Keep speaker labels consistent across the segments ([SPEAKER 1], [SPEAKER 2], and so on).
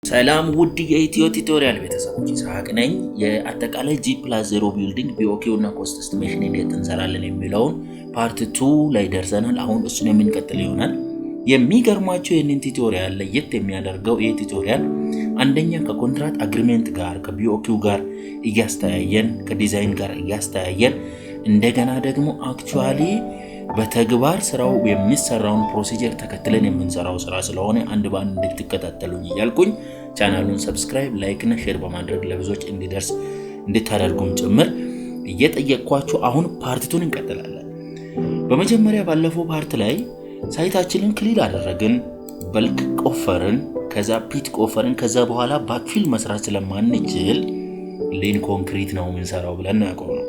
[SPEAKER 1] ሰላም ውድ የኢትዮ ቱቶሪያል ቤተሰቦች ይስሐቅ ነኝ። የአጠቃላይ G+0 ቢልዲንግ BOQ እና ኮስት ኤስቲሜሽን እንዴት እንሰራለን የሚለውን ፓርት 2 ላይ ደርሰናል። አሁን እሱን የምንቀጥል ይሆናል። የሚገርማችሁ ይህንን ቱቶሪያል ለየት የሚያደርገው ይህ ቱቶሪያል አንደኛ ከኮንትራክት አግሪመንት ጋር ከBOQ ጋር እያስተያየን ከዲዛይን ጋር እያስተያየን እንደገና ደግሞ አክቹአሊ በተግባር ስራው የሚሰራውን ፕሮሲጀር ተከትለን የምንሰራው ስራ ስለሆነ አንድ ባንድ እንድትከታተሉኝ እያልኩኝ ቻናሉን ሰብስክራይብ፣ ላይክ እና ሼር በማድረግ ለብዙዎች እንዲደርስ እንድታደርጉም ጭምር እየጠየቅኳችሁ አሁን ፓርት 2 እንቀጥላለን። በመጀመሪያ ባለፈው ፓርት ላይ ሳይታችንን ክሊል አደረግን፣ በልክ ቆፈርን፣ ከዛ ፒት ቆፈርን። ከዛ በኋላ ባክፊል መስራት ስለማንችል ሊን ኮንክሪት ነው የምንሰራው ብለን ያቆምነው።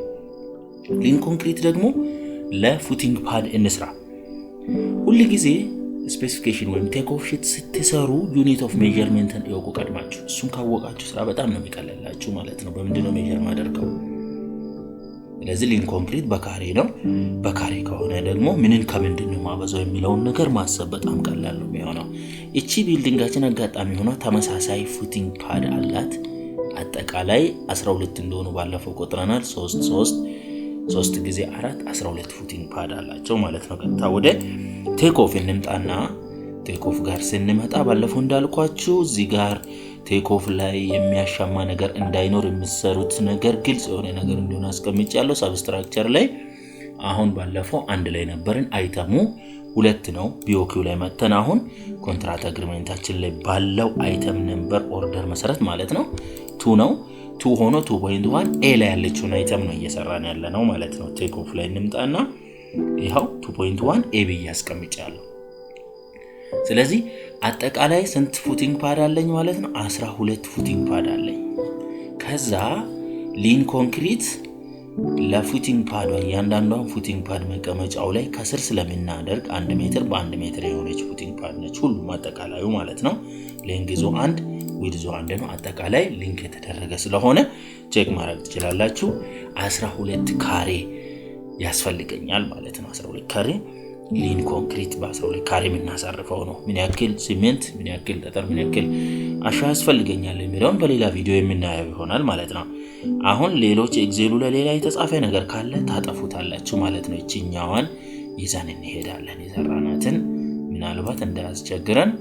[SPEAKER 1] ሊን ኮንክሪት ደግሞ ለፉቲንግ ፓድ እንስራ። ሁሉ ጊዜ ስፔሲፊኬሽን ወይም ቴክ ኦፍ ሺት ስትሰሩ ዩኒት ኦፍ ሜዠርመንትን እወቁ ቀድማችሁ። እሱን ካወቃችሁ ስራ በጣም ነው የሚቀለላችሁ ማለት ነው። በምንድነው ሜዠር ማደርገው? ስለዚህ ሊን ኮንክሪት በካሬ ነው። በካሬ ከሆነ ደግሞ ምንን ከምንድነው ማበዛው የሚለውን ነገር ማሰብ በጣም ቀላል ነው የሚሆነው። እቺ ቢልዲንጋችን አጋጣሚ ሆኖ ተመሳሳይ ፉቲንግ ፓድ አላት። አጠቃላይ 12 እንደሆኑ ባለፈው ቆጥረናል። 3 ጊዜ 4 12 ፉቲንግ ፓድ አላቸው ማለት ነው። ቀጥታ ወደ ቴክ ኦፍ እንምጣና ቴክ ኦፍ ጋር ስንመጣ ባለፈው እንዳልኳችሁ እዚህ ጋር ቴክ ኦፍ ላይ የሚያሻማ ነገር እንዳይኖር የሚሰሩት ነገር ግልጽ የሆነ ነገር እንደሆነ አስቀምጫለሁ ሰብስትራክቸር ላይ። አሁን ባለፈው አንድ ላይ ነበርን፣ አይተሙ 2 ነው። BOQ ላይ መተን አሁን ኮንትራክት አግሪመንታችን ላይ ባለው አይተም ነምበር ኦርደር መሰረት ማለት ነው 2 ነው። 2 ሆኖ 2.1 ኤ ላይ ያለችውን አይተም ነው እየሰራን ያለ ነው ማለት ነው። ቴክ ኦፍ ላይ እንምጣና ይሄው 2.1 ኤ ብዬ አስቀምጫለሁ። ስለዚህ አጠቃላይ ስንት ፉቲንግ ፓድ አለኝ ማለት ነው? 12 ፉቲንግ ፓድ አለኝ። ከዛ ሊን ኮንክሪት ለፉቲንግ ፓድ እያንዳንዷን ፉቲንግ ፓድ መቀመጫው ላይ ከስር ስለምናደርግ 1 ሜትር በ1 ሜትር የሆነች ፉቲንግ ፓድ ነች ሁሉም አጠቃላዩ ማለት ነው። ሌንግዙ 1 ዊድዙ 1 ነው። አጠቃላይ ሊንክ የተደረገ ስለሆነ ቼክ ማድረግ ትችላላችሁ። 12 ካሬ ያስፈልገኛል ማለት ነው። 12 ካሬ ሊን ኮንክሪት በ12 ካሬ የምናሳርፈው ነው። ምን ያክል ሲሜንት፣ ምን ያክል ጠጠር፣ ምን ያክል አሸዋ ያስፈልገኛል የሚለውን በሌላ ቪዲዮ የምናየው ይሆናል ማለት ነው። አሁን ሌሎች ኤክሴሉ ለሌላ የተጻፈ ነገር ካለ ታጠፉታላችሁ ማለት ነው። እቺኛዋን ይዘን እንሄዳለን። የሰራናትን ምናልባት እንዳያስቸግረን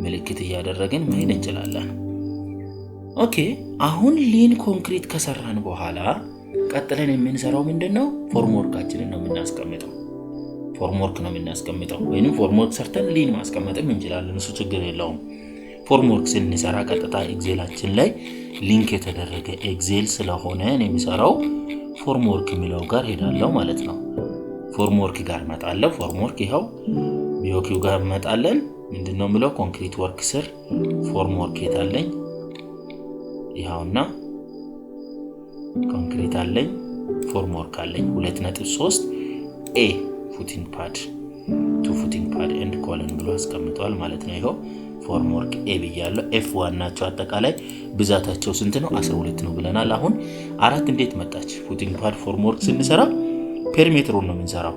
[SPEAKER 1] ምልክት እያደረግን መሄድ እንችላለን። ኦኬ አሁን ሊን ኮንክሪት ከሰራን በኋላ ቀጥለን የምንሰራው ምንድነው? ፎርምወርካችንን ነው የምናስቀምጠው። ፎርምወርክ ነው የምናስቀምጠው ወይንም ፎርምወርክ ሰርተን ሊን ማስቀመጥም እንችላለን። እሱ ችግር የለውም። ፎርምወርክ ስንሰራ ቀጥታ ኤክሴላችን ላይ ሊንክ የተደረገ ኤክሴል ስለሆነ እኔ የሚሰራው ፎርምወርክ የሚለው ጋር ሄዳለሁ ማለት ነው። ፎርምወርክ ጋር መጣለሁ። ፎርምወርክ ይሄው BOQ ጋር መጣለን። ምንድነው ምለው ኮንክሪት ወርክ ስር ፎርምወርክ የታለኝ ይሄውና ኮንክሪት አለኝ፣ ፎርምወርክ አለኝ 2.3 ኤ ፉቲንግ ፓድ 2 ፉቲንግ ፓድ ኤንድ ኮለን ብሎ አስቀምጧል ማለት ነው። ይሄው ፎርምወርክ ኤ ብያለሁ። F1 ናቸው። አጠቃላይ ብዛታቸው ስንት ነው? 12 ነው ብለናል። አሁን 4 እንዴት መጣች? ፉቲንግ ፓድ ፎርምወርክ ስንሰራ ፔሪሜትሩን ነው የምንሰራው።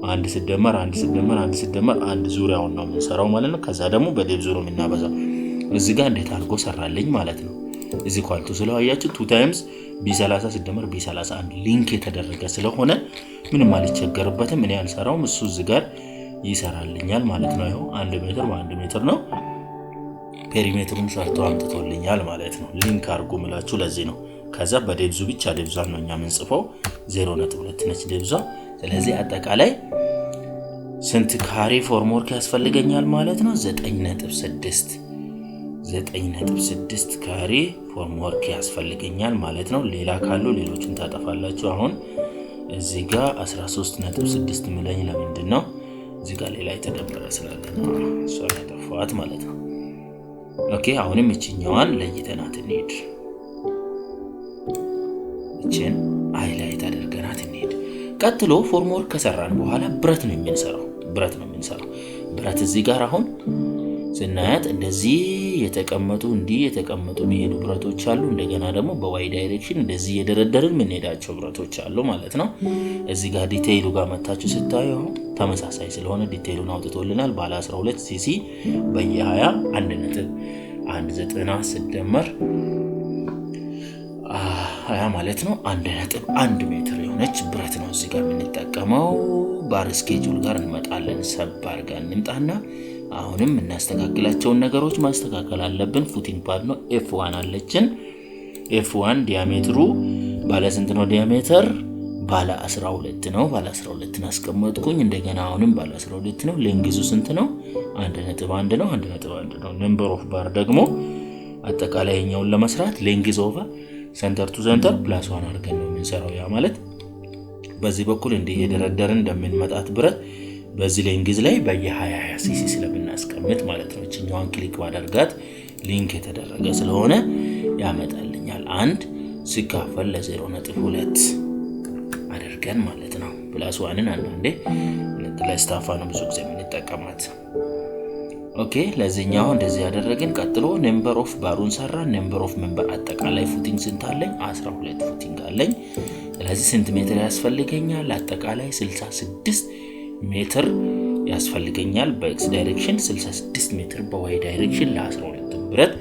[SPEAKER 1] 1 ሲደመር 1 ሲደመር 1 ሲደመር 1 ዙሪያውን ነው የምንሰራው ማለት ነው። ከዛ ደግሞ በዴፕዝ ነው የምናበዛው። እዚህ ጋር እንዴት አድርጎ ሰራልኝ ማለት ነው። እዚህ ኳልቱ ስለዋያችሁ 2 ታይምስ B30 ሲደመር B31 ሊንክ የተደረገ ስለሆነ ምንም አልቸገርበትም። እኔ አልሰራውም፣ እሱ እዚህ ጋር ይሰራልኛል ማለት ነው። ይሄው 1 ሜትር በ1 ሜትር ነው። ፔሪሜትሩን ሰርቶ አምጥቶልኛል ማለት ነው። ሊንክ አድርጎ ምላችሁ ለዚህ ነው። ከዛ በዴፕዙ ብቻ ዴፕዟን ነው እኛ የምንጽፈው 0.2 ነች ዴፕዟ። ስለዚህ አጠቃላይ ስንት ካሬ ፎርምወርክ ያስፈልገኛል ማለት ነው? 9.6 ካሬ ፎርምወርክ ያስፈልገኛል ማለት ነው። ሌላ ካሉ ሌሎችን ታጠፋላችሁ። አሁን እዚህ ጋር 13.6 ምለኝ ለምንድን ነው? እዚህ ጋር ሌላ የተደመረ ስላለ ነው እሷን ያጠፋዋት ማለት ነው። ኦኬ አሁንም እቺኛዋን ለይተናት እንሂድ። እቺን ሃይላይት አድርገናት እንሂድ። ቀጥሎ ፎርምወርክ ከሰራን በኋላ ብረት ነው የምንሰራው። ብረት እዚህ ጋር አሁን ስናያት እንደዚህ የተቀመጡ የሚሄዱ ብረቶች አሉ። እንደገና ደግሞ በዋይ ዳይሬክሽን እንደዚህ የደረደርን የምንሄዳቸው ብረቶች አሉ ማለት ነው። እዚህ ጋር ዲቴይሉ ጋር መታችሁ ስታዩ ተመሳሳይ ስለሆነ ዲቴይሉን አውጥቶልናል። ባለ 12 ሲሲ በየ20 1.90 ሲደመር 20 ማለት ነው 1.1 ሜትር የሆነች ብረት ነው እዚህ ጋር የምንጠቀመው። ባር ስኬጁል ጋር እንመጣለን። ሰባር ጋር እንምጣና አሁንም እናስተካክላቸውን ነገሮች ማስተካከል አለብን። ፉቲንግ ፓድ ነው F1 አለችን። F1 ዲያሜትሩ ባለ ስንት ነው? ዲያሜትር ባለ 12 ነው። ባለ 12 አስቀመጥኩኝ። እንደገና አሁንም ባለ 12 ነው። ሌንግዙ ስንት ነው? 1.1 ነው። 1.1 ነው። ነምበር ኦፍ ባር ደግሞ አጠቃላይ ኛውን ለመስራት ሌንግዝ ኦቨር ሴንተር ቱ ሴንተር + 1 አድርገን ነው የምንሰራው። ያ ማለት በዚህ በኩል እንደየደረደርን እንደምንመጣት ብረት በዚህ ሌንግዝ ላይ በየ20 ሲሲ ስለምናስቀምጥ ማለት ነው። እኛውን ክሊክ ባደርጋት ሊንክ የተደረገ ስለሆነ ያመጣልኛል። 1 ሲካፈል ለ0.2 አድርገን ማለት ነው። + 1ን አንዴ ለስታፋ ነው ብዙ ጊዜ የምንጠቀማት። ኦኬ ለዚህኛው እንደዚህ ያደረግን። ቀጥሎ ነምበር ኦፍ ባሩን ሰራን። ነምበር ኦፍ ሜምበር አጠቃላይ ፉቲንግ ስንት አለኝ? 12 ፉቲንግ አለኝ። ስለዚህ ስንት ሜትር ያስፈልገኛል? አጠቃላይ 66 ሜትር ያስፈልገኛል። በኤክስ ዳይሬክሽን 66 ሜትር፣ በዋይ ዳይሬክሽን ለ12 ብረት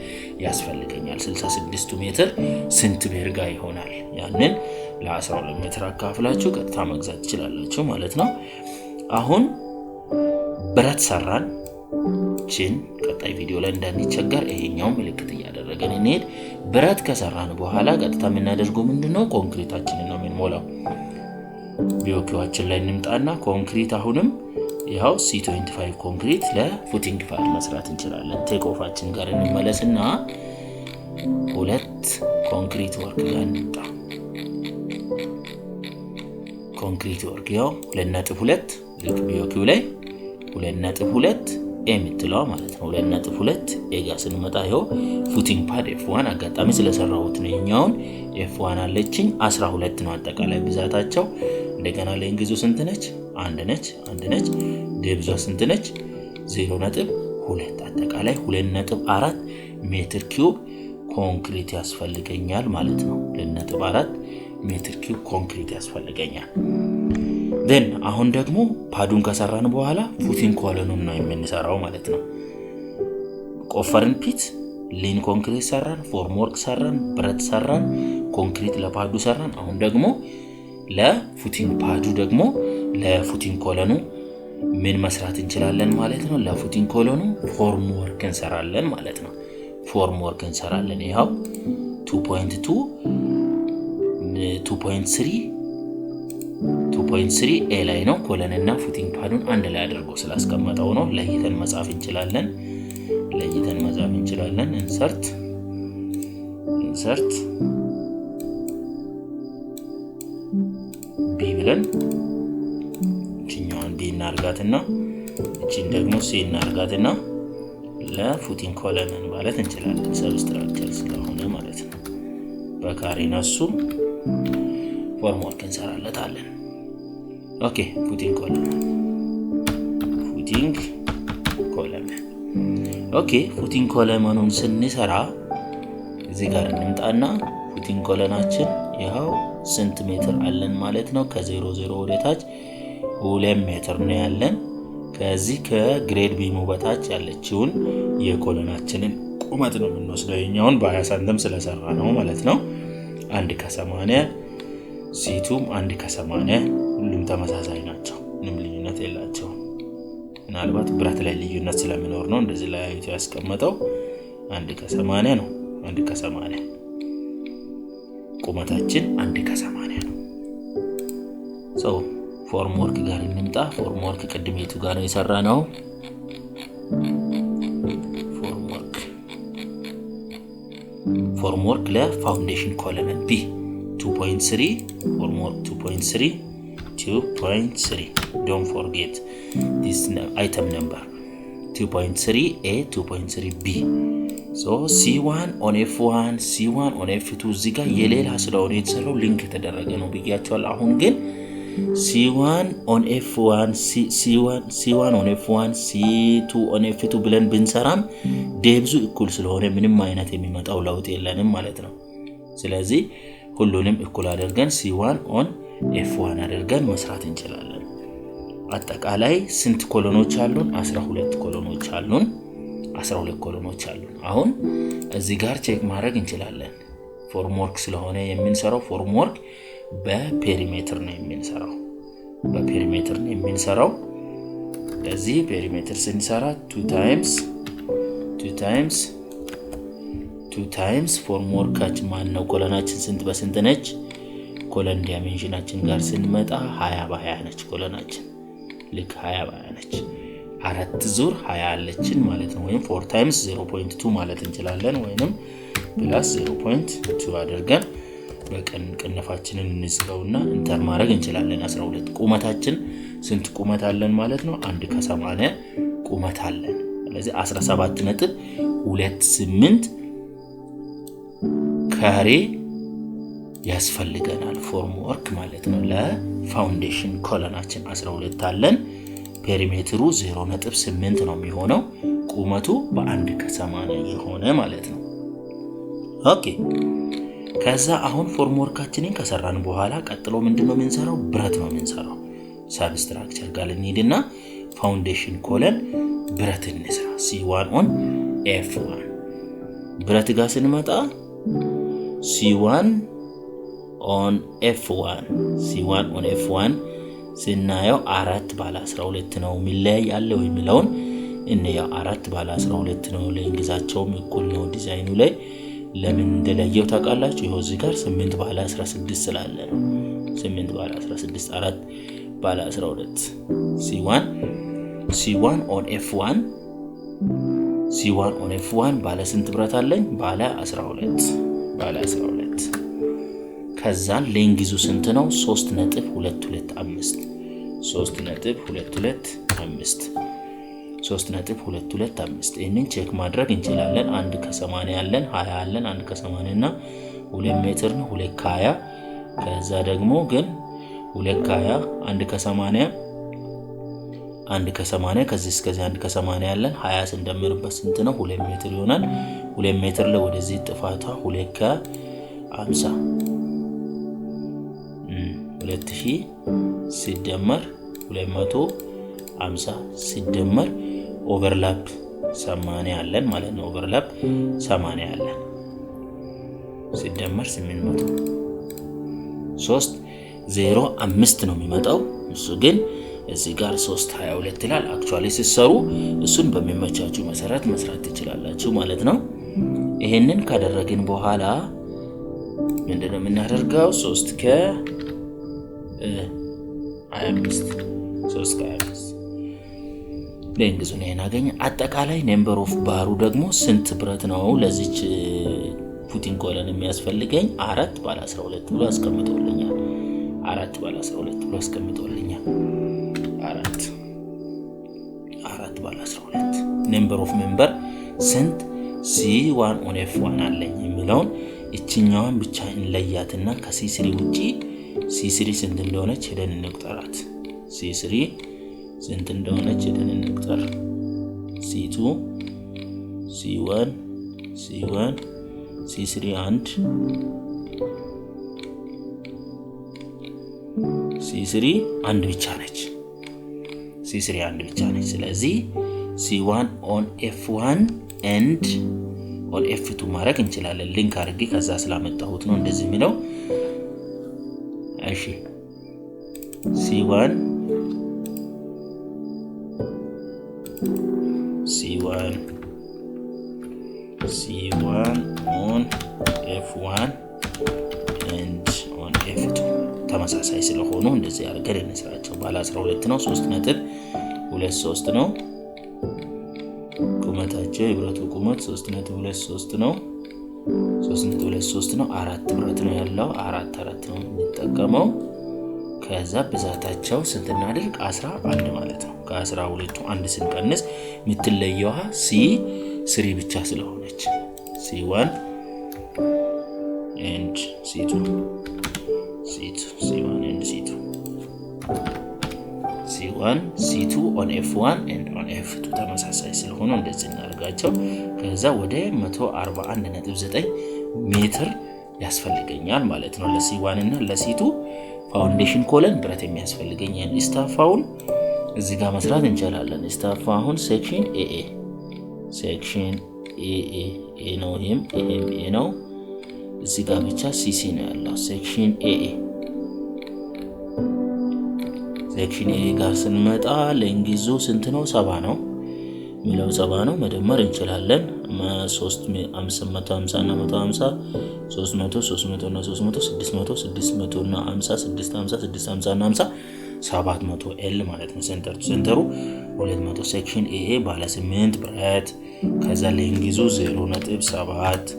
[SPEAKER 1] ያስፈልገኛል። 66 ሜትር ስንት ቤርጋ ይሆናል? ያንን ለ12 ሜትር አካፍላችሁ ቀጥታ መግዛት ትችላላችሁ ማለት ነው። አሁን ብረት ሰራን። ቺን ቀጣይ ቪዲዮ ላይ እንዳንቸገር ይሄኛው ምልክት እያደረገን እንሄድ። ብረት ከሰራን በኋላ ቀጥታ የምናደርገው ምንድነው? ኮንክሪታችንን ነው የምንሞላው። ቢኦኪዋችን ላይ እንምጣና ኮንክሪት አሁንም ያው C25 ኮንክሪት ለፉቲንግ ፓድ መስራት እንችላለን። ቴክ ኦፋችን ጋር እንመለስና ሁለት ኮንክሪት ወርክ ጋር እንምጣ። ኮንክሪት ወርክ ያው 2.2 ልክ ቢኦኪው ላይ 2.2 የምትለው ማለት ነው። 2.2 ኤጋ ስንመጣ ይሄው ፉቲንግ ፓድ F1 አጋጣሚ ስለሰራሁት ነው። የኛውን F1 አለችኝ 12 ነው አጠቃላይ ብዛታቸው። እንደገና ሌንግዙ ስንት ነች? 1 ነች። ዴብዟ ስንት ነች? 0.2 አጠቃላይ 2.4 ሜትር ኪዩብ ኮንክሪት ያስፈልገኛል ማለት ነው። 2.4 ሜትር ኪዩብ ኮንክሪት ያስፈልገኛል። then አሁን ደግሞ ፓዱን ከሰራን በኋላ ፉቲንግ ኮለኑን ነው የምንሰራው ማለት ነው። ቆፈርን ፒት ሊን ኮንክሪት ሰራን፣ ፎርም ወርክ ሰራን፣ ብረት ሰራን፣ ኮንክሪት ለፓዱ ሰራን። አሁን ደግሞ ለፉቲንግ ፓዱ ደግሞ ለፉቲንግ ኮለኑ ምን መስራት እንችላለን ማለት ነው። ለፉቲንግ ኮለኑ ፎርም ወርክ እንሰራለን ማለት ነው። ፎርም ወርክ እንሰራለን። ይሄው 2.2 2.3 ኤ ላይ ነው። ኮለንና ፉቲንግ ፓዱን አንድ ላይ አድርጎ ስላስቀመጠው ነው። ለይተን መጻፍ እንችላለን። ኢንሰርት ቢ ብለን እቺኛውን ቢ እናርጋትና እቺን ደግሞ ሲ እናርጋትና ለፉቲንግ ኮለን ማለት እንችላለን። ሰብስትራክቸር ስለሆነ ማለት ነው። በካሬ ነሱ ፎርም ወርክ እንሰራለታለን። ኦኬ ፉቲንግ ኮለን ኦኬ ፉቲንግ ኮለኑን ስንሰራ እዚህ ጋር እንምጣና ፉቲንግ ኮለናችን ያው ስንት ሜትር አለን ማለት ነው። ከ00 ወደ ታች 2 ሜትር ነው ያለን። ከዚህ ከግሬድ ቢሙ በታች ያለችውን የኮለናችንን ቁመት ነው የምንወስደው። የኛውን በ20 ሳንቲም ስለሰራ ነው ማለት ነው። 1:80 ሲቱም 1:80 ሁሉም ተመሳሳይ ናቸው። ምንም ልዩነት የላቸው። ምናልባት ብረት ላይ ልዩነት ስለሚኖር ነው እንደዚህ ላይ አይቶ ያስቀመጠው። 1:80 ነው። 1:80 ቁመታችን 1:80 ነው። ፎርም ወርክ ጋር እንምጣ። ፎርም ወርክ ቅድሜቱ ጋር ነው የሰራነው። ፎርም ወርክ ለፋውንዴሽን ኮለን ቢ 2.3 ፎርም ወርክ 2.3 don't forget this item number 2.3 A 2.3 B so C1 on F1 C1 on F2 እዚህ ጋር የሌላ ስለሆነ የተሰራው ሊንክ የተደረገ ነው ብያቸዋለሁ። አሁን ግን C1 on F1 C1 on F1 C2 on F2 ብለን ብንሰራም ዴብዙ እኩል ስለሆነ ምንም አይነት የሚመጣው ለውጥ የለንም ማለት ነው። ስለዚህ ሁሉንም እኩል አድርገን C1 on F1 አድርገን መስራት እንችላለን። አጠቃላይ ስንት ኮሎኖች አሉን? 12 ኮሎኖች አሉን። 12 ኮሎኖች አሉ። አሁን እዚህ ጋር ቼክ ማድረግ እንችላለን። ፎርም ወርክ ስለሆነ የምንሰራው ፎርም ወርክ በፔሪሜትር ነው የምንሰራው። ለዚህ ፔሪሜትር ስንሰራ 2 ታይምስ ፎርም ወርካችን ማነው ኮሎናችን ስንት በስንት ነች? ኮሎን ዳይሜንሽናችን ጋር ስንመጣ 20 በ20 ነች ኮሎናችን። ልክ 20 በ20 ነች። 4 ዙር 20 አለችን ማለት ነው። ወይም 4 ታይምስ 0.2 ማለት እንችላለን። ወይንም ፕላስ 0.2 አድርገን በቀን ቅንፋችንን እንዝጋውና ኢንተር ማድረግ እንችላለን። 12 ቁመታችን ስንት ቁመት አለን ማለት ነው? 1 ከ80 ቁመት አለን። ስለዚህ 17.28 ካሬ ያስፈልገናል ፎርም ወርክ ማለት ነው። ለፋውንዴሽን ኮሎናችን 12 አለን። ፔሪሜትሩ 0.8 ነው የሚሆነው። ቁመቱ በ1 ከ80 የሆነ ማለት ነው። ኦኬ ከዛ አሁን ፎርም ወርካችንን ከሰራን በኋላ ቀጥሎ ምንድነው የምንሰራው? ብረት ነው የምንሰራው። ሳብስትራክቸር ጋር እንሂድና ፋውንዴሽን ኮለን ብረት እንስራ። C1 on F1 ብረት ጋር ስንመጣ C1 on F1 ስናየው 4 ባለ 12 ነው የሚለይ ያለው የሚለውን እንየው። 4 ባለ 12 ነው። ለእንግዛቸውም እኩል ነው ዲዛይኑ ላይ። ለምን እንደለየው ታውቃላችሁ? ይሄው እዚህ ጋር 8 ባለ 16 ስላለ ነው። 8 ባለ 16 4 ባለ 12 C1 on F1 ባለ ስንት ብረት አለኝ? ባለ 12 ከዛን ሌንግዙ ስንት ነው? 3.225 ይሄንን ቼክ ማድረግ እንችላለን። 1 ከ80 አለን፣ 20 አለን። 1 ከ80 እና 2 ሜትር ነው 2 ከ20። ከዛ ደግሞ ግን 2 ከ20 1 ከ80 ከዚህ እስከዚህ 1 ከ80 አለን። 20 ስንደምርበት ስንት ነው? 2 ሜትር ይሆናል። 2 ሜትር ላይ ወደዚህ ጥፋቷ 2 ከ50 2000 ሲደመር 250 ሲደመር ኦቨርላፕ 80 አለን ማለት ነው። ኦቨርላፕ 80 አለን ሲደመር 800 305 ነው የሚመጣው። እሱ ግን እዚህ ጋር 322 ይላል። አክቹአሊ ሲሰሩ እሱን በሚመቻቹ መሰረት መስራት ትችላላችሁ ማለት ነው። ይሄንን ካደረግን በኋላ ምንድነው የምናደርገው? 3 ከ25 ለእንግዙን ይሄን አገኘ። አጠቃላይ ነምበር ኦፍ ባሩ ደግሞ ስንት ብረት ነው ለዚች ፉቲንግ ኮለን የሚያስፈልገኝ? 4 ባለ 12 ብሎ አስቀምጦልኛል። 4 ባለ 12 ብሎ አስቀምጦልኛል። 4 ባለ 12 ነምበር ኦፍ ሜምበር ስንት? C1 on F1 አለኝ የሚለውን እቺኛዋን ብቻ እንለያትና ከC3 ውጪ C3 ስንት እንደሆነች ሄደን እንቁጠራት። C3 ስንት እንደሆነች ሄደን እንቁጠር። C2 C1 C3 1 C3 አንድ ብቻ ነች። ስለዚህ C1 on F1 and on F2 ማድረግ እንችላለን። ሊንክ አድርጌ ከዛ ስላመጣሁት ነው እንደዚህ የሚለው። እሺ C1 on F1 and on F2 ተመሳሳይ ስለሆኑ እንደዚህ አድርገን እንስራቸው። ባለ 12 ነው። 3.23 ነው ቁመታቸው። የብረቱ ቁመት 3.23 ነው። 3.23 ነው። 4 ብረት ነው ያለው። 4 ነው የሚጠቀመው። ከዛ ብዛታቸው ስንት እናድርግ? 11 ማለት ነው። ከ12ቱ አንድ ስንቀንስ የምትለየው C3 ብቻ ስለሆነች C1 and C2 C1 and C2 on F1 and on F2 ተመሳሳይ ስለሆነ እንደዚህ እናደርጋቸው። ከዛ ወደ 141.9 ሜትር ያስፈልገኛል ማለት ነው ለC1 እና ለC2 ፋውንዴሽን ኮለን ብረት የሚያስፈልገኝ። ስታፋውን እዚህ ጋር መስራት እንችላለን። ስታፋውን ሴክሽን ኤኤ ሴክሽን ኤ ነው። ይሄም ኤ ነው። እዚህ ጋር ብቻ ሲሲ ነው ያለው። ሴክሽን ኤ ጋር ስንመጣ ለእንግሊዙ ስንት ነው? 70 ነው የሚለው 70 ነው። መደመር እንችላለን። 350 እና 150 300 300 እና 300 600 600 እና 50 650 650 እና 50 700 ኤል ማለት ነው። ሴንተር ቱ ሴንተሩ 200 ሴክሽን ኤ ባለ 8 ብረት። ከዛ ለእንግሊዙ 0.7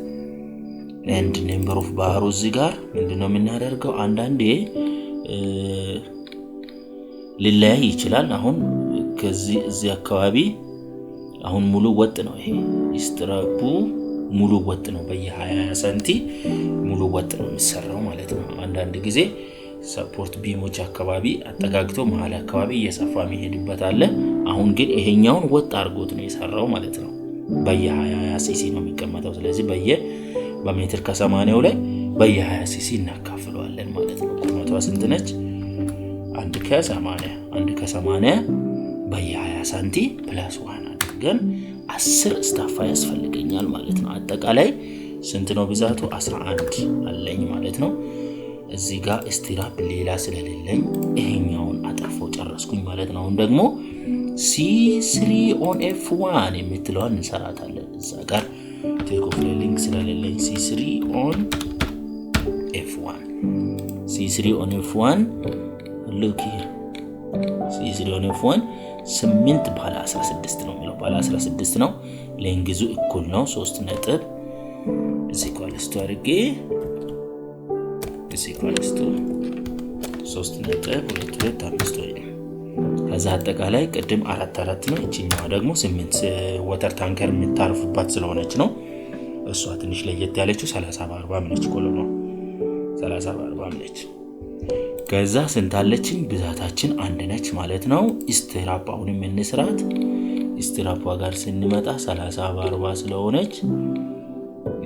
[SPEAKER 1] ኤንድ ነምበር ኦፍ ባሩ እዚህ ጋር ምንድነው የምናደርገው? አንዳንዴ ሊለያይ ይችላል። አሁን ከዚህ እዚህ አካባቢ አሁን ሙሉ ወጥ ነው። ይሄ ስትራፑ ሙሉ ወጥ ነው። በየ20 ሰንቲ ሙሉ ወጥ ነው የሚሰራው ማለት ነው። አንዳንድ ጊዜ ሰፖርት ቢሞች አካባቢ አጠጋግቶ መሀል አካባቢ እየሰፋ የሚሄድበት አለ። አሁን ግን ይሄኛውን ወጥ አድርጎት ነው የሰራው ማለት ነው። በየ20 ሲሲ ነው የሚቀመጠው። ስለዚህ በሜትር ከ80 ላይ በየ20 ሲሲ እናካፍለዋለን ማለት ነው። ቁመቷ ስንት ነች? 1 ከ80 በየ20 ሳንቲ ፕላስ 1 አድርገን 10 ስታፋ ያስፈልገኛል ማለት ነው። አጠቃላይ ስንት ነው ብዛቱ? 11 አለኝ ማለት ነው። እዚህ ጋር ስቲራፕ ሌላ ስለሌለኝ ይሄኛውን አጠፋው ጨረስኩኝ ማለት ነው። አሁን ደግሞ C3 on F1 የምትለዋን እንሰራታለን። እዛ ጋር ቴክ ኦፍ ሊንክ ስለሌለኝ C3 on F1 look here C3 on F1 8 ባለ 16 ነው የሚለው። ባለ 16 ነው። ለእንግሊዙ እኩል ነው 3 ነጥብ እዚህ ኳልስቱ አድርጌ እዚህ ኳልስቱ 3 ነጥብ 225 ወይ ከዛ አጠቃላይ ቅድም 4 ነው። እቺኛዋ ደግሞ 8 ወተር ታንከር የምታርፉባት ስለሆነች ነው። እሷ ትንሽ ለየት ያለችው 30 በ40 ነች። ኮሎኖ 30 በ40 ነች። ከዛ ስንታለችን ብዛታችን 1 ነች ማለት ነው። ስትራፕ አሁንም እንስራት። ስትራፕ ጋር ስንመጣ 30 በ40 ስለሆነች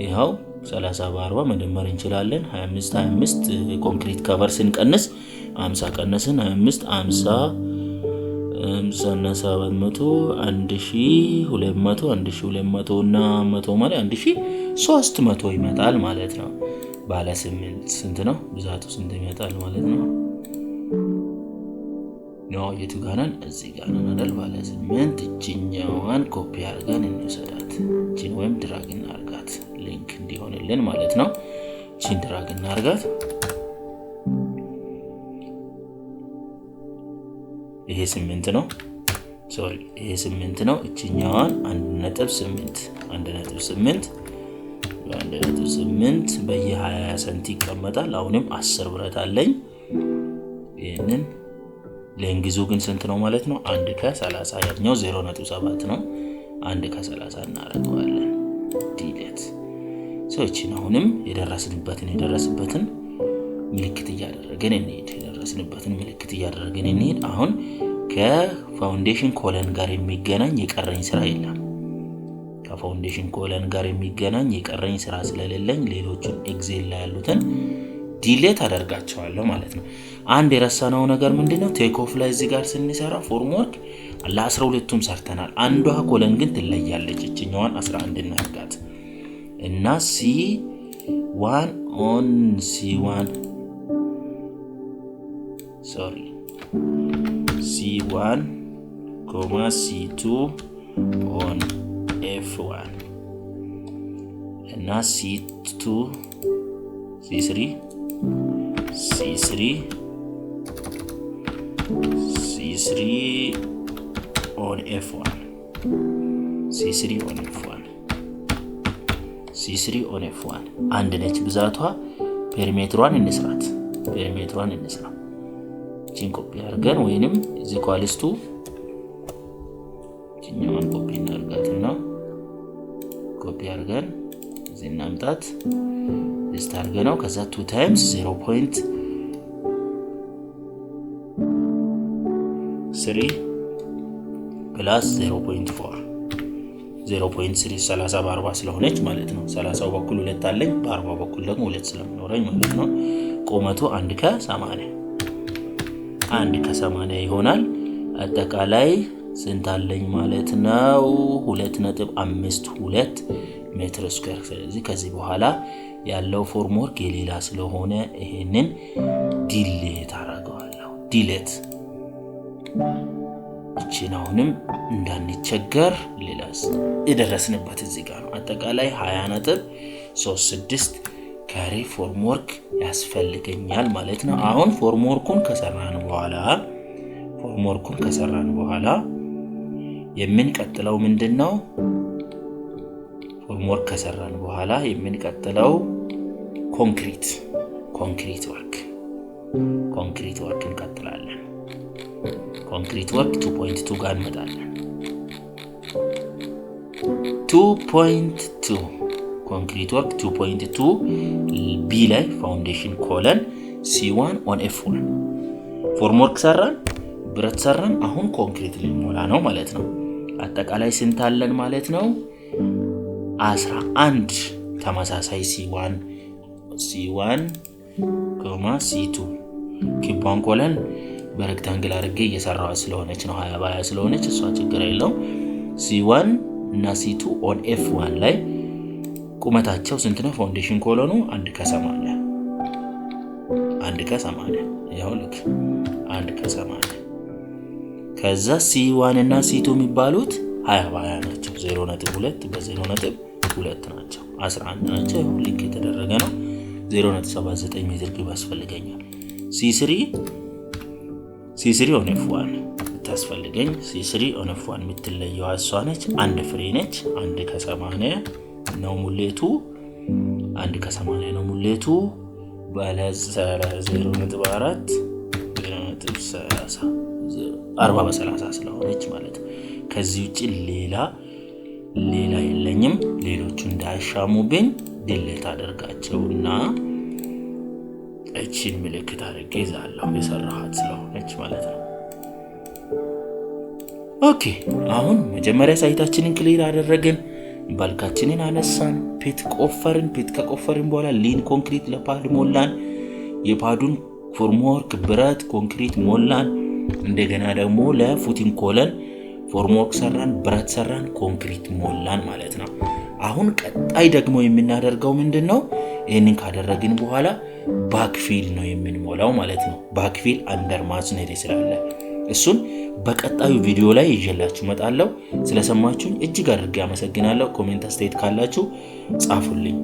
[SPEAKER 1] ይሄው 30 በ40 መደመር እንችላለን። 25 ኮንክሪት ከቨር ስንቀንስ 50 ቀነስን 25 50 እና 700 1200 እና 100 ማለት 1300 ይመጣል ማለት ነው። ባለ 8 ስንት ነው ብዛቱ? ስንት ይመጣል ማለት ነው? ነው የቱ ጋር ነን? እዚህ ጋር ነን አይደል? ባለ 8 እቺኛዋን ኮፒ አድርገን እንውሰዳት። እቺን ወይም ድራግ እናርጋት ሊንክ እንዲሆንልን ማለት ነው። እቺን ድራግ እናርጋት። ይሄ 8 ነው። ሶሪ ይሄ 8 ነው። እቺኛዋን 1.8 በየ20 ሰንቲ ይቀመጣል። አሁንም 10 ብረት አለኝ። ይሄንን ለእንግሊዙ ግን ስንት ነው ማለት ነው? 1 ከ30 ያኛው 0.7 ነው። 1 ከ30 እናደርገዋለን። ዲሌት እቺን አሁንም የደረስንበትን ምልክት እያደረግን እንሄድ። አሁን ከፋውንዴሽን ኮለን ጋር የሚገናኝ የቀረኝ ስራ የለም። ከፋውንዴሽን ኮለን ጋር የሚገናኝ የቀረኝ ስራ ስለሌለኝ ሌሎችን ኤክሴል ላይ ያሉትን ዲሌት አደርጋቸዋለሁ ማለት ነው። አንድ የረሳነው ነገር ምንድነው? ቴክ ኦፍ ላይ እዚህ ጋር ስንሰራ ፎርምወርክ ለ12ቱም ሰርተናል። አንዷ ኮለን ግን ትለያለች። እቺኛዋን 11 እናርጋት እና C1 on C1 C1, C2 on F1 እና C2 C3 on F1 C3 on F1 አንድ ነች ብዛቷ። ፔሪሜትሯን እንስራት። እቺን ኮፒ አድርገን ወይንም እዚህ ኳልስቱ እቺኛዋን ኮፒ እናድርጋትና ኮፒ አድርገን እዚህ እናምጣት። ሊስት አድርገነው ከዛ 2 times 0.3 plus 0.4 0.3 30 በ40 ስለሆነች ማለት ነው። 30 በኩል 2 አለኝ፣ በ40 በኩል ደግሞ 2 ስለሚኖረኝ ማለት ነው። ቁመቱ 1 ከ80 ይሆናል። አጠቃላይ ስንት አለኝ ማለት ነው 2.52 ሜትር ስኩዌር። ስለዚህ ከዚህ በኋላ ያለው ፎርምወርክ የሌላ ስለሆነ ይሄንን ዲሌት አደርገዋለሁ። ዲሌት እቺን አሁንም እንዳንቸገር ሌላስ የደረስንበት እዚህ ጋር ነው። አጠቃላይ 20.36 ካሬ ፎርምወርክ ያስፈልገኛል ማለት ነው። አሁን ፎርምወርኩን ከሰራን በኋላ የምንቀጥለው ምንድነው? ፎርምወርክ ከሰራን በኋላ የምንቀጥለው ኮንክሪት ወርክ እንቀጥላለን። ኮንክሪት ወርክ 2.2 ጋር እንመጣለን። 2.2 ኮንክሪት ወርክ 2.2 ቢ ላይ ፋውንዴሽን ኮለን C1 on F1 ፎርምወርክ ሰራን፣ ብረት ሰራን። አሁን ኮንክሪት ሊሞላ ነው ማለት ነው። አጠቃላይ ስንት አለን ማለት ነው? 11 ተመሳሳይ C1 C2 ኪቧን ኮለን በሬክታንግል አድርጌ እየሰራው ስለሆነች ነው 20 በ20 ስለሆነች እሷ ችግር የለው። C1 እና C2 on F1 ላይ ቁመታቸው ስንት ነው? ፋውንዴሽን ኮሎኑ 1:80 ያው ልክ 1:80። ከዛ C1 እና C2 የሚባሉት 20 በ20 ናቸው። 0.2 በ0.2 ናቸው። 11 ናቸው። ልክ የተደረገ ነው። 0.79 ሜትር ኪዩብ ያስፈልገኛል። C3 on F1 ታስፈልገኝ። C3 on F1 የምትለየው እሷ ነች። አንድ ፍሬ ነች። 1:80 ነው ሙሌቱ። 1:80 ነው ሙሌቱ። ባለ 0.4 0.30 40 በ30 ስለሆነች ማለት ከዚህ ውጪ ሌላ የለኝም። ሌሎቹ እንዳያሻሙብኝ ዲሌት አደርጋቸውና እቺን ምልክት አድርጌ ይዛለሁ የሰራሃት ስለሆነች ማለት ነው። ኦኬ አሁን መጀመሪያ ሳይታችንን ክሊር አደረግን፣ ባልካችንን አነሳን፣ ፔት ቆፈርን። ፔት ከቆፈርን በኋላ ሊን ኮንክሪት ለፓድ ሞላን። የፓዱን ፎርምወርክ ብረት ኮንክሪት ሞላን። እንደገና ደግሞ ለፉቲንግ ኮለን ፎርምወርክ ሰራን፣ ብረት ሰራን፣ ኮንክሪት ሞላን ማለት ነው። አሁን ቀጣይ ደግሞ የምናደርገው ምንድነው? ይሄንን ካደረግን በኋላ ባክፊል ነው የምንሞላው ማለት ነው። ባክፊል አንደር ማስነሪ ስላለ እሱን በቀጣዩ ቪዲዮ ላይ ይዤላችሁ መጣለሁ። ስለሰማችሁኝ እጅግ አድርጌ አመሰግናለሁ። ኮሜንት አስተያየት ካላችሁ ጻፉልኝ።